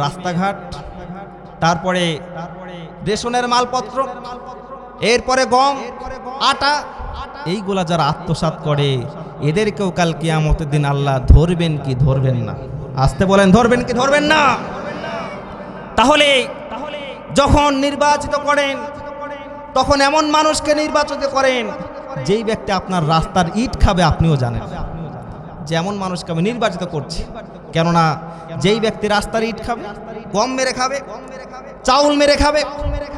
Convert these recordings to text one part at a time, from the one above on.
রাস্তাঘাট, তারপরে রেশনের মালপত্র, এরপরে গম, আটা, এইগুলা যারা আত্মসাৎ করে এদেরকেও কাল কিয়ামতের দিন আল্লাহ ধরবেন কি ধরবেন না? আসতে বলেন, ধরবেন কি ধরবেন না? তাহলে যখন নির্বাচিত করেন তখন এমন মানুষকে নির্বাচিত করেন যেই ব্যক্তি আপনার রাস্তার ইট খাবে আপনিও জানেন যে এমন মানুষকে আমি নির্বাচিত করছি। কেননা যেই ব্যক্তি রাস্তার ইট খাবে, গম মেরে খাবে, চাউল মেরে খাবে,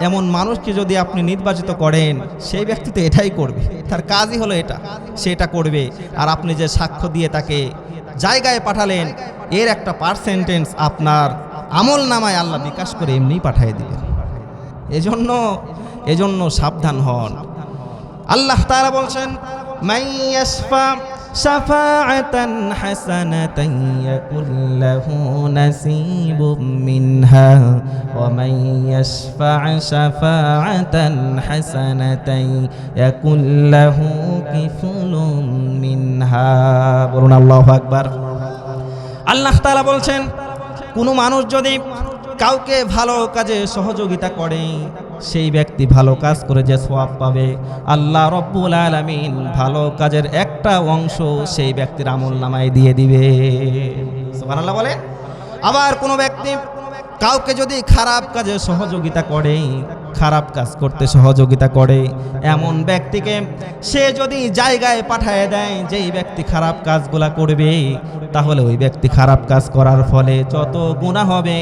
এমন মানুষকে যদি আপনি নির্বাচিত করেন সেই ব্যক্তি তো এটাই করবে, তার কাজই হলো এটা, সে এটা করবে। আর আপনি যে সাক্ষ্য দিয়ে তাকে জায়গায় পাঠালেন এর একটা পার্সেন্টেজ আপনার আমল নামায় আল্লাহ বিকাশ করে এমনি পাঠিয়ে দিবেন। এজন্য সাবধান হন। আল্লাহ তাআলা বলছেন, মান ইয়াশফা শাফাআতান হাসানাতান ইয়াকুল লাহু নাসিবুম মিনহা ওয়া মান ইয়াশফা শাফাআতান হাসানাতান ইয়াকুল লাহু কিফলুম মিনহা। বলুন আল্লাহু আকবার। আল্লাহ তাআলা বলছেন, কোনো মানুষ যদি কাউকে ভালো কাজে সহযোগিতা করে সেই ব্যক্তি ভালো কাজ করে যে সওয়াব পাবে, আল্লাহ রব্বুল আলামিন ভালো কাজের একটা অংশ সেই ব্যক্তির আমলনামায় দিয়ে দিবে। সুবহানাল্লাহ বলে। আবার কোনো ব্যক্তি কাউকে যদি খারাপ কাজে সহযোগিতা করে, খারাপ কাজ করতে সহযোগিতা করে, এমন ব্যক্তিকে সে যদি জায়গায় পাঠিয়ে দেয় যেই ব্যক্তি খারাপ কাজগুলা করবে, তাহলে ওই ব্যক্তি খারাপ কাজ করার ফলে যত গুনাহ হবে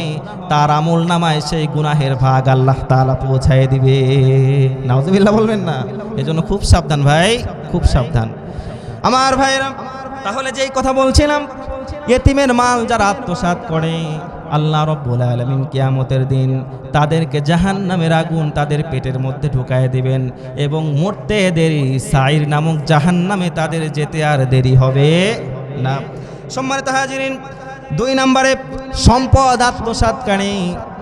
তার আমলনামায় সেই গুনাহের ভাগ আল্লাহ তাআলা পৌঁছায় দিবে। নাউজুবিল্লাহ বলবেন না? এজন্য খুব সাবধান ভাই, খুব সাবধান আমার ভাইরা। তাহলে যেই কথা বলছিলাম, ইতিমের মাল যারা আত্মসাৎ করে আল্লাহ রব্বুল আলামিন কিয়ামতের দিন তাদেরকে জাহান্নামের আগুন তাদের পেটের মধ্যে ঢুকায় দিবেন এবং মরতে দেরি সাইর নামক জাহান্নামে তাদের যেতে আর দেরি হবে না। সম্মানিত হাজিরিন, 2 নম্বরে সম্পদ আত্মসাৎকারী,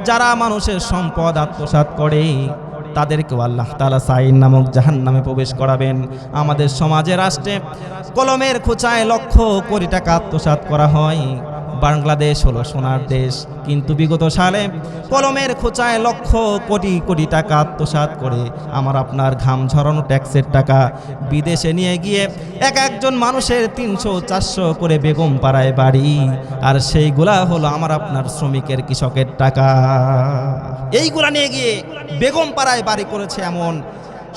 যারা মানুষের সম্পদ আত্মসাৎ করে তাদেরকেও আল্লাহ তাআলা সাইর নামক জাহান্নামে প্রবেশ করাবেন। আমাদের সমাজে, রাষ্ট্রে কলমের খোঁচায় লক্ষ কোটি টাকা আত্মসাৎ করা হয়। বাংলাদেশ হলো সোনার দেশ, কিন্তু বিগত সালে কলমের খোঁচায় লক্ষ কোটি কোটি টাকা আত্মসাৎ করে আমার আপনার ঘাম ঝরানো ট্যাক্সের টাকা বিদেশে নিয়ে গিয়ে একজন মানুষের 300-400 করে বেগম পাড়ায় বাড়ি, আর সেইগুলা হলো আমার আপনার শ্রমিকের, কৃষকের টাকা। এইগুলা নিয়ে গিয়ে বেগম পাড়ায় বাড়ি করেছে এমন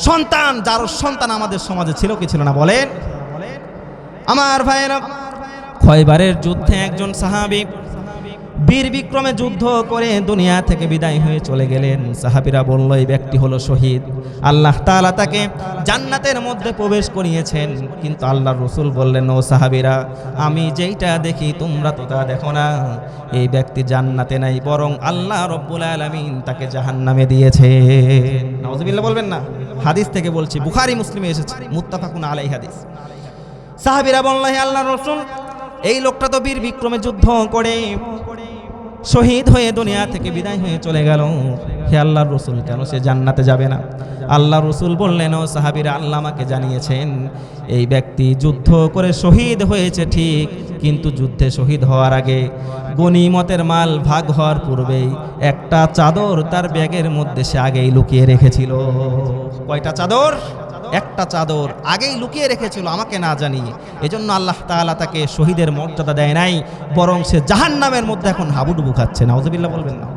সন্তান, যার সন্তান আমাদের সমাজে ছিল কি ছিল না বলেন? আমার ভাইয়েরা, খয়বারের যুদ্ধে একজন সাহাবী বীর বিক্রমে যুদ্ধ করে দুনিয়া থেকে বিদায় হয়ে চলে গেলেন। সাহাবীরা বলল এই ব্যক্তি হলো শহীদ, আল্লাহ তাআলা তাকে জান্নাতের মধ্যে প্রবেশ করিয়েছেন। কিন্তু আল্লাহর রাসূল বললেন, ও সাহাবীরা, আমি যেইটা দেখি তোমরা তো তা দেখো না। এই ব্যক্তি জান্নাতে নাই, বরং আল্লাহ রব্বুল আলামিন তাকে জাহান্নামে দিয়েছে। নাউজুবিল্লাহ বলবেন না? হাদিস থেকে বলছি, বুখারী মুসলিমে এসেছে, মুত্তাফাকুন আলাইহি হাদিস। সাহাবীরা বলল, হে আল্লাহর রাসূল, এই লোকটা তো বীর বিক্রমে যুদ্ধ করে শহীদ হয়ে দুনিয়া থেকে বিদায় হয়ে চলে গেল, হে আল্লাহর রাসূল, কেন সে জান্নাতে যাবে না? আল্লাহর রাসূল বললেন, ও সাহাবীরা, আল্লাহ আমাকে জানিয়েছেন এই ব্যক্তি যুদ্ধ করে শহীদ হয়েছে ঠিক, কিন্তু যুদ্ধে শহীদ হওয়ার আগে গনিমতের মাল ভাগ হওয়ার পূর্বেই একটা চাদর তার ব্যাগের মধ্যে সে আগেই লুকিয়ে রেখেছিল। কয়টা চাদর? একটা চাদর আগেই লুকিয়ে রেখেছিল আমাকে না জানিয়ে। এজন্য আল্লাহ তাআলা তাকে শহীদের মর্যাদা দেয় নাই, বরং সে জাহান্নামের মধ্যে এখন হাবুডুবু খাচ্ছে। নাউজুবিল্লাহ বলবেন না?